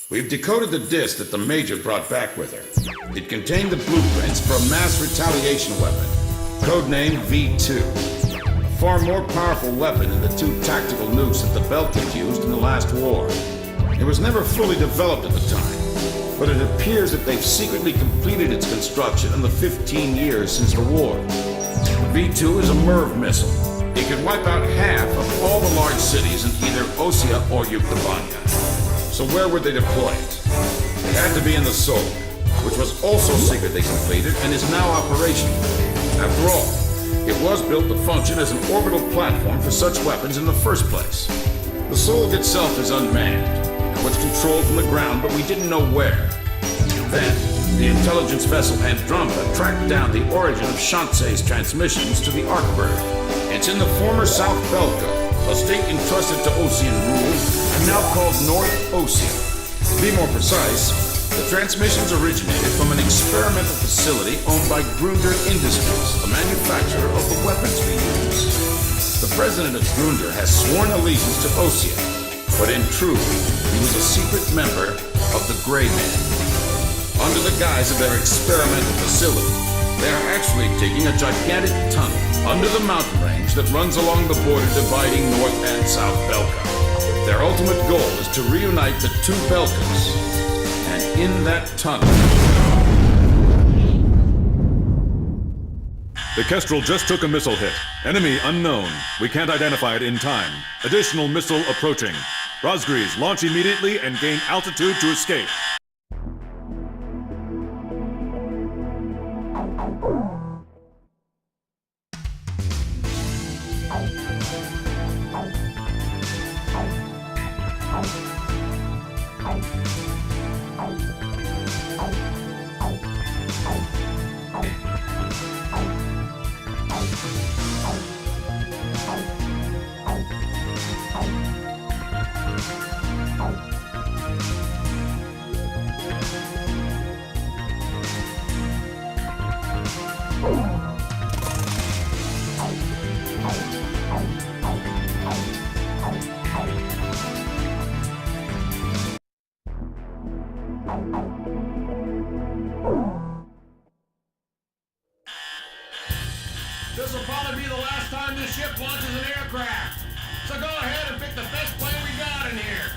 We've decoded the disc that the Major brought back with her. It contained the blueprints for a mass retaliation weapon, codenamed V2. A far more powerful weapon than the two tactical nukes that the Belkans used in the last war. It was never fully developed at the time, but it appears that they've secretly completed its construction in the 15 years since the war. The V2 is a MIRV missile. It could wipe out half of all the large cities in either Osea or Yuktabanya. So where would they deploy it? It had to be in the Soul, which was also secretly completed and is now operational. After all, it was built to function as an orbital platform for such weapons in the first place. The Soul itself is unmanned and was controlled from the ground, but we didn't know where. Then, the intelligence vessel Andromeda tracked down the origin of Shanxe's transmissions to the Arkbird. It's in the former South Belka, a state entrusted to Osean rule and now called North Osea. To be more precise, the transmissions originated from an experimental facility owned by Grunder Industries, the manufacturer of the weapons we use. The president of Grunder has sworn allegiance to Osea, but in truth, he was a secret member of the Grey Man. Under the guise of their experimental facility, they are actually digging a gigantic tunnel under the mountain range that runs along the border dividing North and South Belka. Their ultimate goal is to reunite the two Belkas. And in that tunnel... The Kestrel just took a missile hit. Enemy unknown. We can't identify it in time. Additional missile approaching. Rosgrees, launch immediately and gain altitude to escape. This will probably be the last time this ship launches an aircraft. So go ahead and pick the best plane we got in here.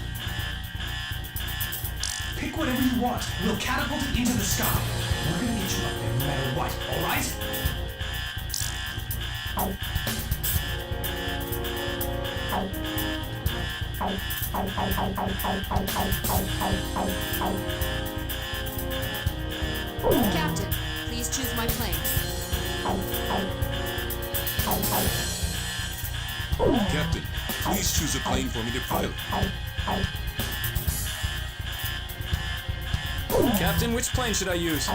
Pick whatever you want. We'll catapult it into the sky. We're gonna get you up there no matter what, all right? Captain, please choose my plane. Captain, please choose a plane for me to pilot. Captain, which plane should I use?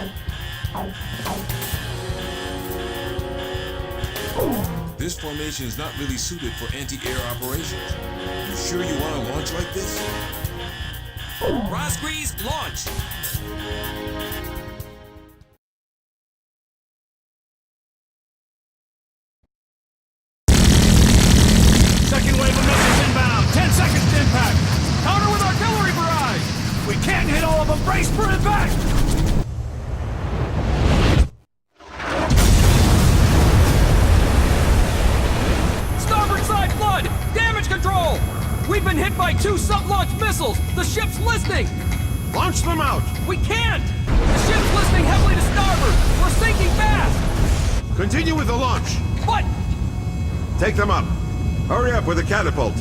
This formation is not really suited for anti-air operations. You sure you want to launch like this? Rosgrees, launch! Second wave of missiles inbound. 10 seconds to impact. Counter with artillery barrage. We can't hit all of them. Brace for impact. Starboard side flood! Damage control! We've been hit by 2 sub-launch missiles! The ship's listing! Launch them out. We can't! The ship's listing heavily to starboard! We're sinking fast! Continue with the launch. What? Take them up. Hurry up with the catapult.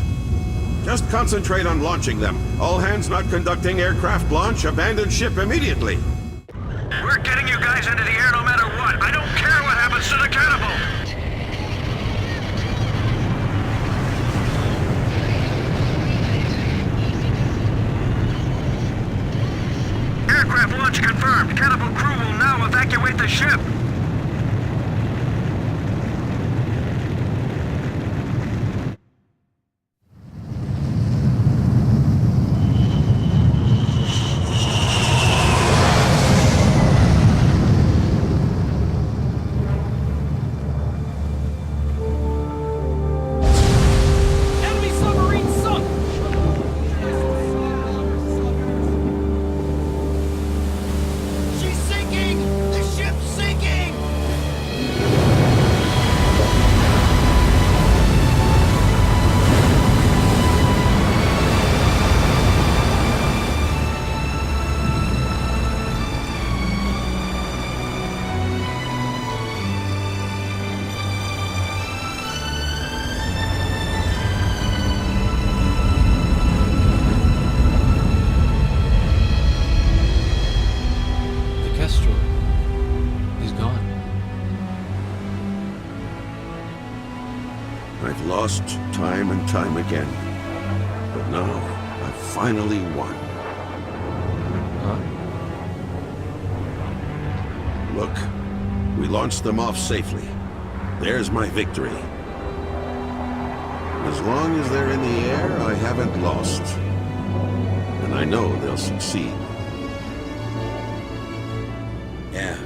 Just concentrate on launching them. All hands not conducting aircraft launch, abandon ship immediately. We're getting you guys into the air no matter what. I don't care what happens to the catapult. Aircraft launch confirmed. Catapult crew will now evacuate the ship. I've lost time and time again. But now, I've finally won. Look, we launched them off safely. There's my victory. As long as they're in the air, I haven't lost. And I know they'll succeed. Yeah.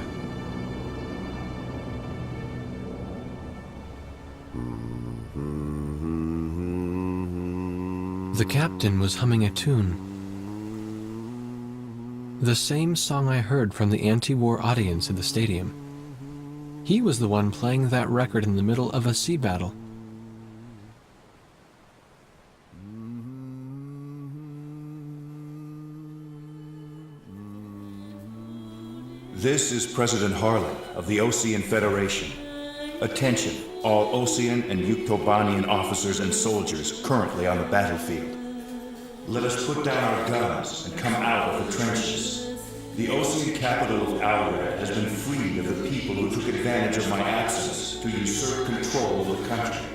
The captain was humming a tune. The same song I heard from the anti-war audience at the stadium. He was the one playing that record in the middle of a sea battle. This is President Harlan of the Osean Federation. Attention, all Osean and Yuktobanian officers and soldiers currently on the battlefield. Let us put down our guns and come out of the trenches. The Osean capital of Alred has been freed of the people who took advantage of my absence to usurp control of the country.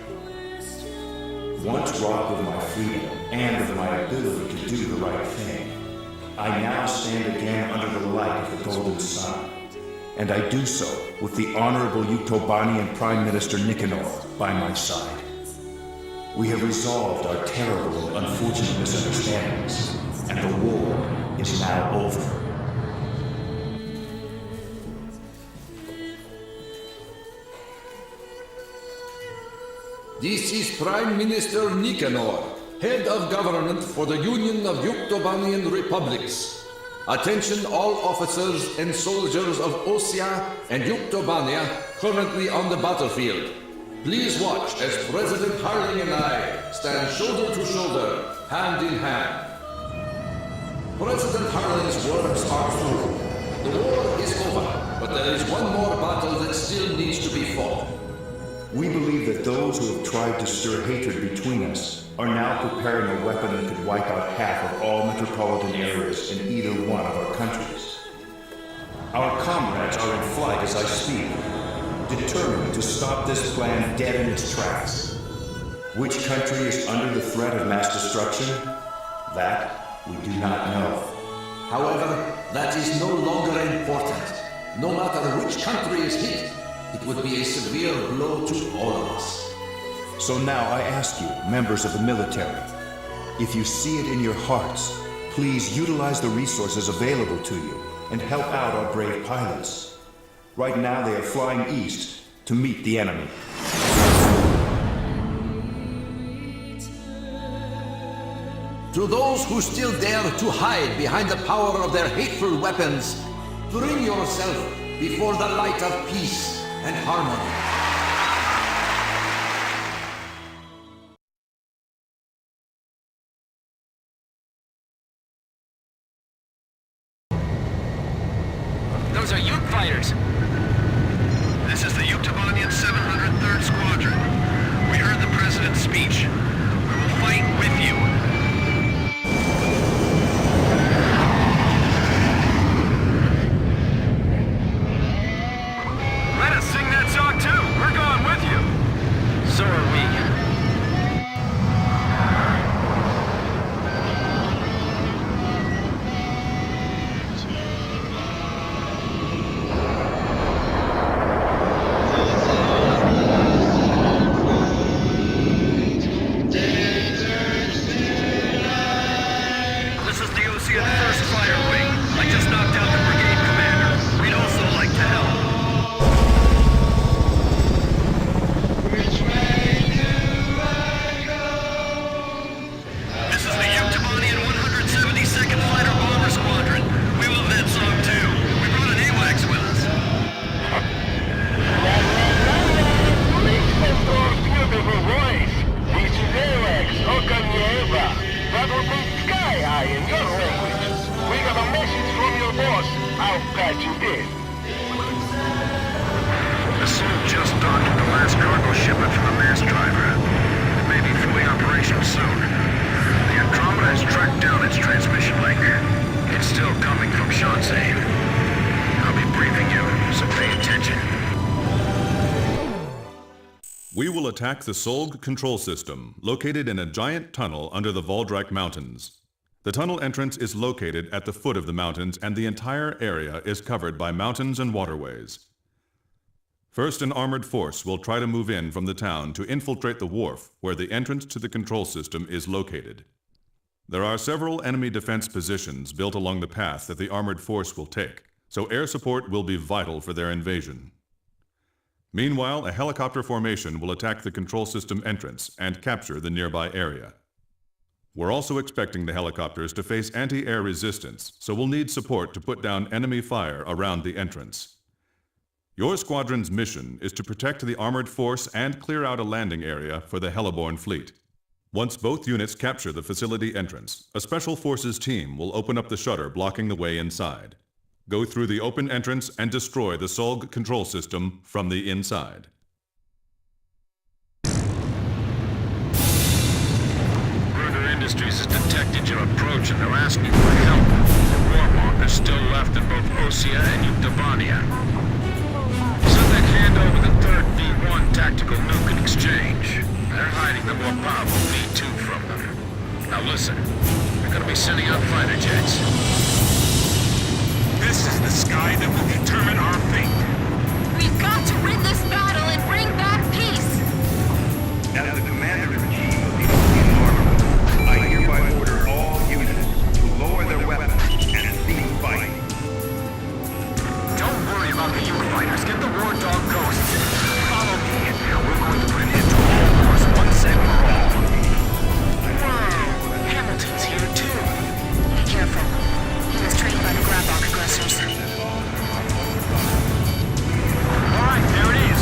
Once robbed of my freedom and of my ability to do the right thing, I now stand again under the light of the golden sun. And I do so with the Honorable Yuktobanian Prime Minister Nicanor by my side. We have resolved our terrible and unfortunate misunderstandings, and the war is now over. This is Prime Minister Nicanor, Head of Government for the Union of Yuktobanian Republics. Attention all officers and soldiers of Osea and Yuktobania currently on the battlefield. Please watch as President Harling and I stand shoulder to shoulder, hand in hand. President Harling's words are true. The war is over, but there is one more battle that still needs to be fought. We believe that those who have tried to stir hatred between us are now preparing a weapon that could wipe out half of all metropolitan areas in either one of our countries. Our comrades are in flight as I speak, determined to stop this plan dead in its tracks. Which country is under the threat of mass destruction? That we do not know. However, that is no longer important. No matter which country is hit, it would be a severe blow to all of us. So now I ask you, members of the military, if you see it in your hearts, please utilize the resources available to you and help out our brave pilots. Right now they are flying east to meet the enemy. To those who still dare to hide behind the power of their hateful weapons, bring yourself before the light of peace and harmony. Those are Yuk fighters. This is the Yuktobanian 703rd Squadron. We heard the President's speech. We will fight with you. Let us sing that song too! We will attack the Solg control system, located in a giant tunnel under the Voldrak Mountains. The tunnel entrance is located at the foot of the mountains, and the entire area is covered by mountains and waterways. First, an armored force will try to move in from the town to infiltrate the wharf, where the entrance to the control system is located. There are several enemy defense positions built along the path that the armored force will take, so air support will be vital for their invasion. Meanwhile, a helicopter formation will attack the control system entrance and capture the nearby area. We're also expecting the helicopters to face anti-air resistance, so we'll need support to put down enemy fire around the entrance. Your squadron's mission is to protect the armored force and clear out a landing area for the Heliborn fleet. Once both units capture the facility entrance, a Special Forces team will open up the shutter blocking the way inside. Go through the open entrance and destroy the Solg control system from the inside. Bruder Industries has detected your approach and they're asking for help. The warmonger is still left in both Osea and Yuktobania. So they'd hand over the third V1 tactical nuke in exchange. They're hiding the more powerful V2 from them. Now listen, they're gonna be sending out fighter jets. This is the sky that will determine our fate. We've got to win this battle and bring back peace! As the Commander-in-Chief of the Ocean Army, I hereby order all units to lower their weapons and cease fighting. Don't worry about the Uke fighters. Get the war dog ghosts. Follow me. We're going to put an end to all wars once and for all. Whoa! Hamilton's here too. Be careful. He was trained by the Grabok aggressors. All right, there it is.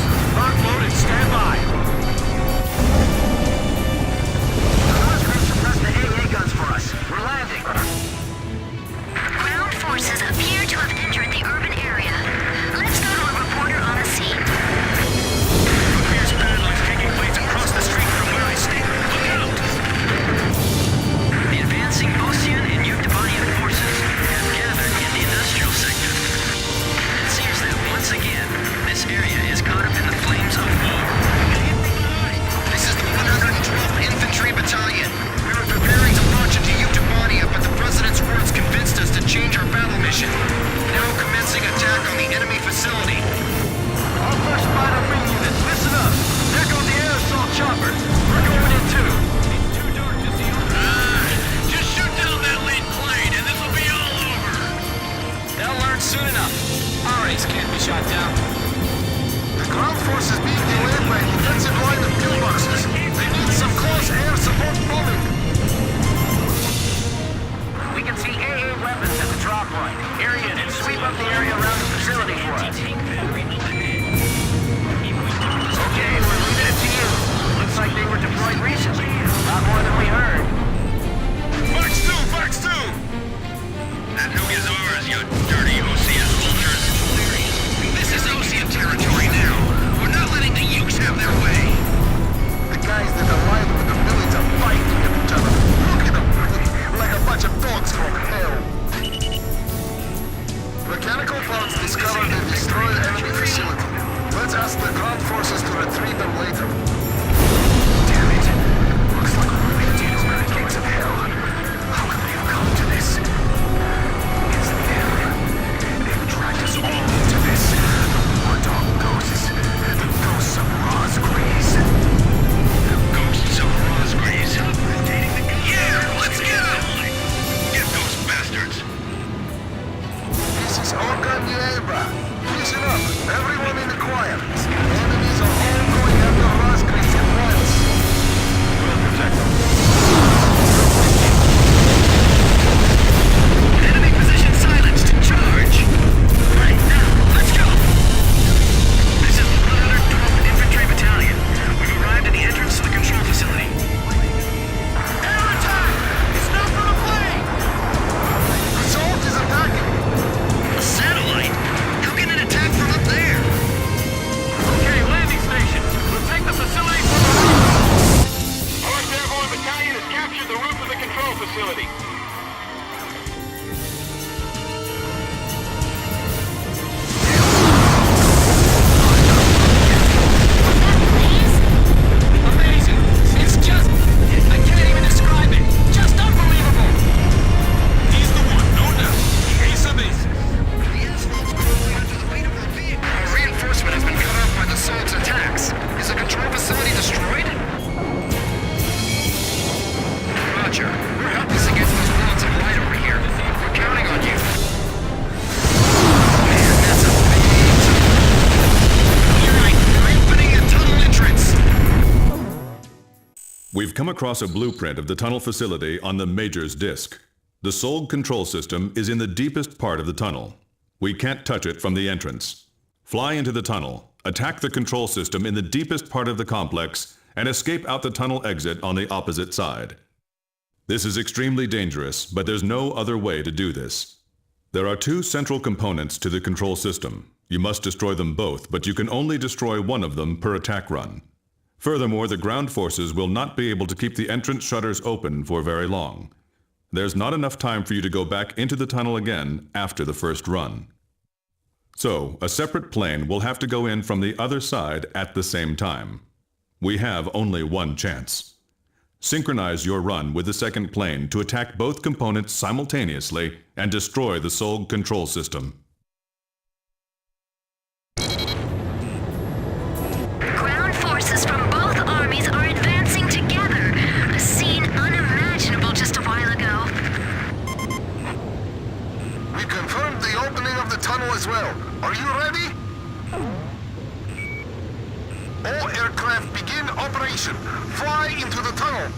We've come across a blueprint of the tunnel facility on the Major's disk. The Solg control system is in the deepest part of the tunnel. We can't touch it from the entrance. Fly into the tunnel, attack the control system in the deepest part of the complex, and escape out the tunnel exit on the opposite side. This is extremely dangerous, but there's no other way to do this. There are two central components to the control system. You must destroy them both, but you can only destroy one of them per attack run. Furthermore, the ground forces will not be able to keep the entrance shutters open for very long. There's not enough time for you to go back into the tunnel again after the first run. So, a separate plane will have to go in from the other side at the same time. We have only one chance. Synchronize your run with the second plane to attack both components simultaneously and destroy the Solg control system. Ground forces from both armies are advancing together. A scene unimaginable just a while ago. We confirmed the opening of the tunnel as well. Are you ready? All aircraft begin operation. Fly into the tunnel.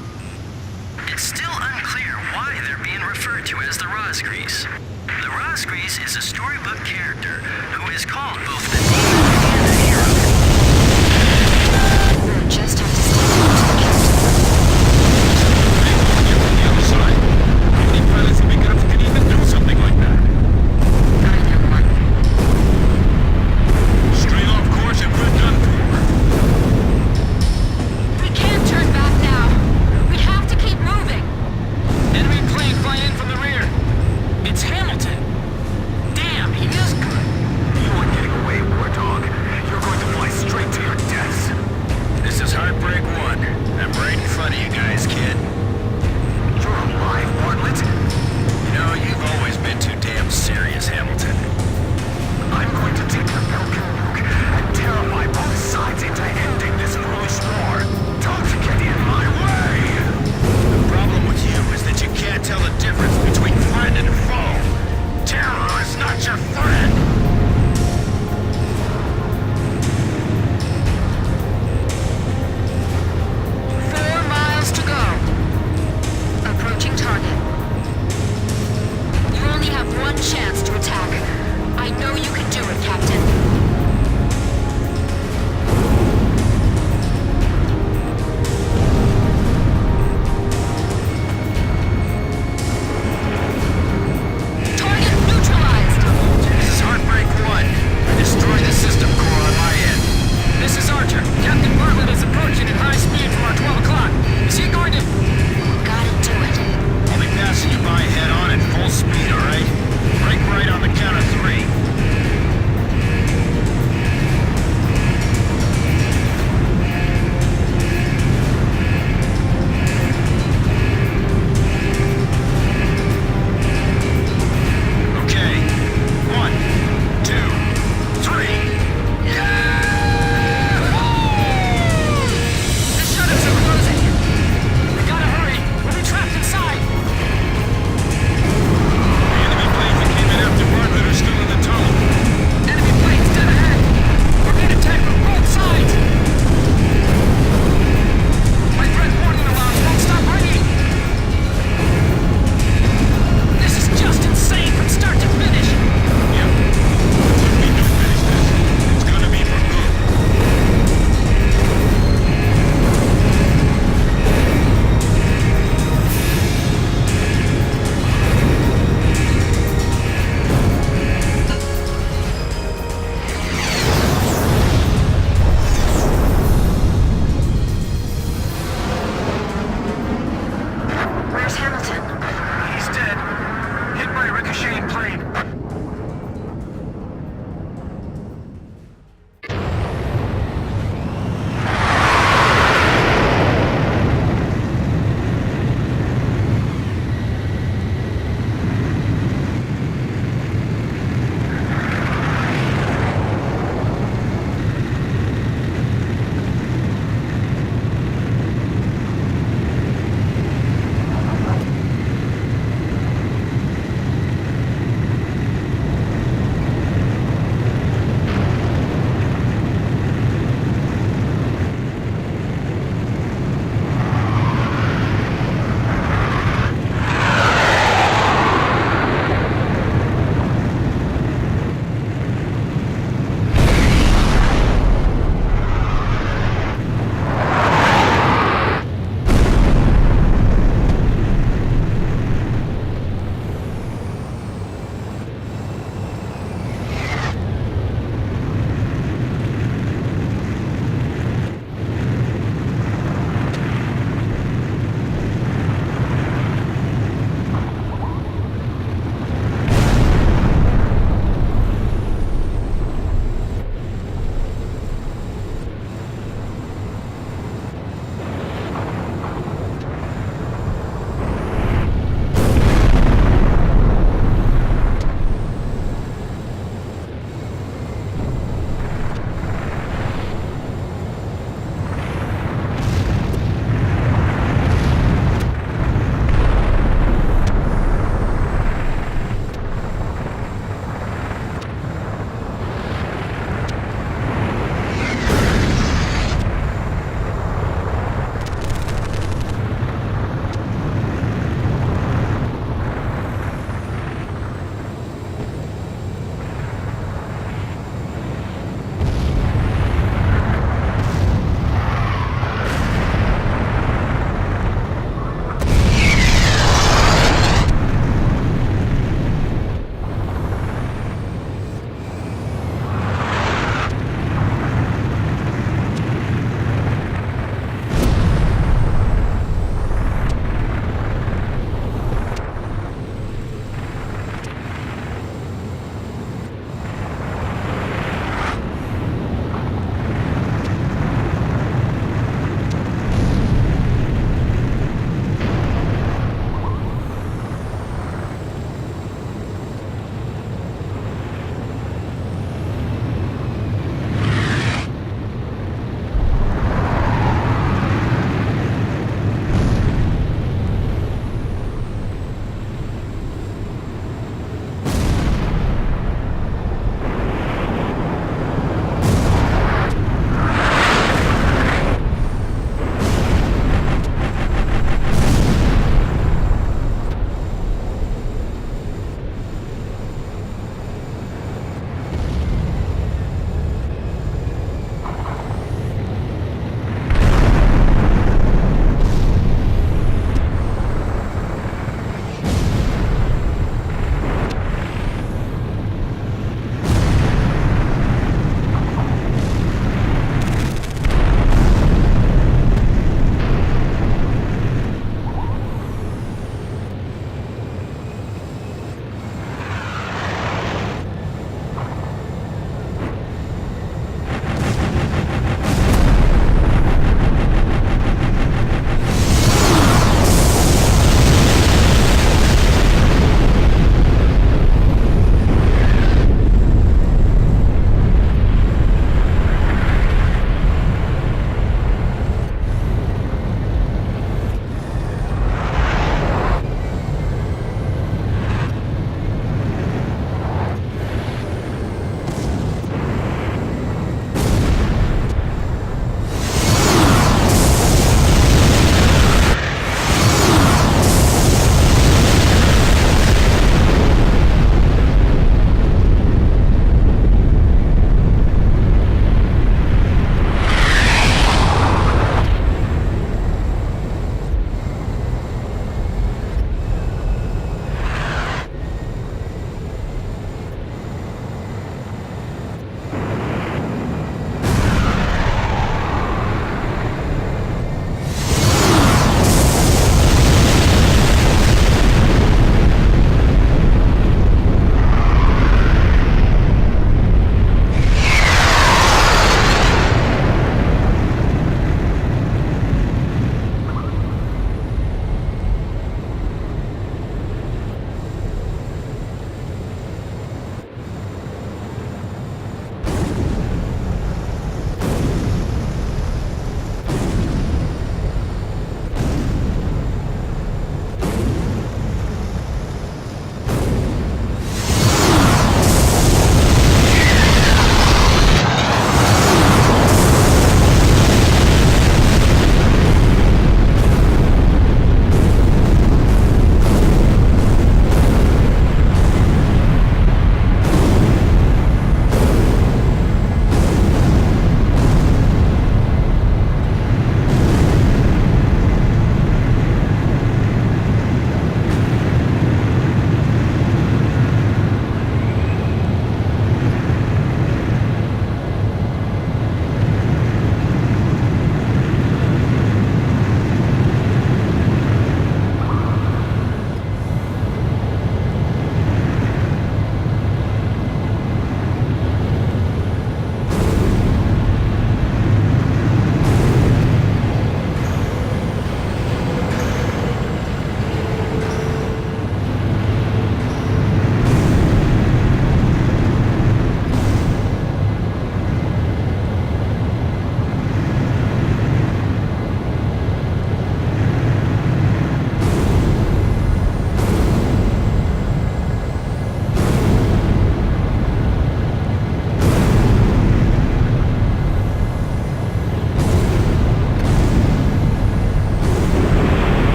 It's still unclear why they're being referred to as the Rosgrees. The Rosgrees is a storybook character who is called both the demon and the hero. We'll just have to stay tuned to the captain. You're on the other side. Any pilots big enough can even do something like that. I know one. Straight off course and we're done for. We can't turn back now. We have to keep moving. Enemy plane flying in from the rear. It's Hamilton. Damn, he is good. You are getting away, Warthog.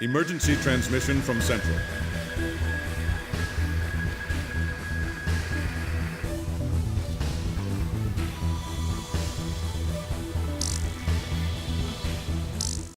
Emergency transmission from Central.